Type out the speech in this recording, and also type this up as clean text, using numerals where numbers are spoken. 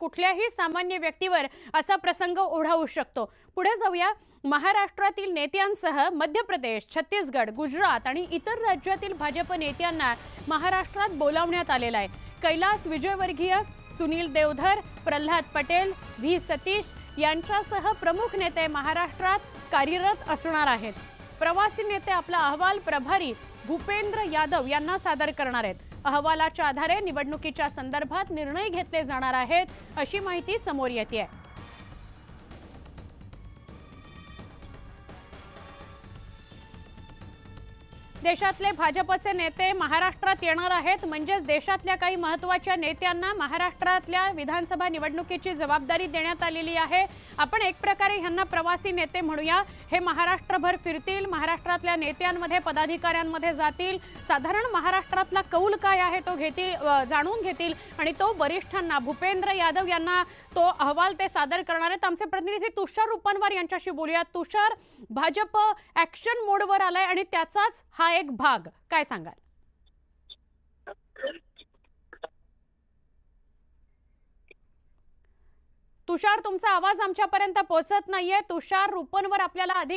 कुठल्याही सामान्य व्यक्तीवर असा प्रसंग ओढावू शकतो। पुढे जाऊया। महाराष्ट्रातील नेत्यांसह मध्य प्रदेश, छत्तीसगड, गुजरात आणि इतर राज्यातील भाजप नेत्यांना महाराष्ट्रात बोलावण्यात आलेलं आहे। कैलास विजयवर्गीय, सुनील देवधर, प्रल्हाद पटेल, व्ही सतीश यांच्यासह प्रमुख नेते महाराष्ट्रात कार्यरत असणार आहेत। प्रवासी नेते आपला अहवाल प्रभारी भूपेंद्र यादव यांना सादर करणार आहेत। अहवालाच्या आधारे निवडणुकीच्या संदर्भात निर्णय घेतले जाणार आहेत, अशी माहिती समोर येते आहे। देशातले भाजपचे नेते महाराष्ट्रात येणार आहेत, म्हणजे देशातल्या काही महत्त्वाच्या नेत्यांना महाराष्ट्रातल्या विधानसभा निवडणुकीची जबाबदारी देण्यात आलेली आहे। आपण एक प्रकारे ह्यांना प्रवासी नेते म्हणूया। हे महाराष्ट्रभर फिरतील, महाराष्ट्रातल्या नेत्यांमध्ये, पदाधिकाऱ्यांमध्ये जातील, साधारण महाराष्ट्रातला कौल काय आहे तो जाणून घेतील आणि तो वरिष्ठांना भूपेंद्र यादव यांना तो अहवाल ते सादर करणार आहेत। आमचे प्रतिनिधी तुषार रुपनवर यांच्याशी बोलूया। तुषार, भाजप ॲक्शन मोडवर आलाय आणि त्याचाच हा एक भाग, काय सांगाल? तुषार, तुमचा आवाज आमच्यापर्यंत पोहोचत नाहीये। तुषार रुपनवर आपल्याला अधिक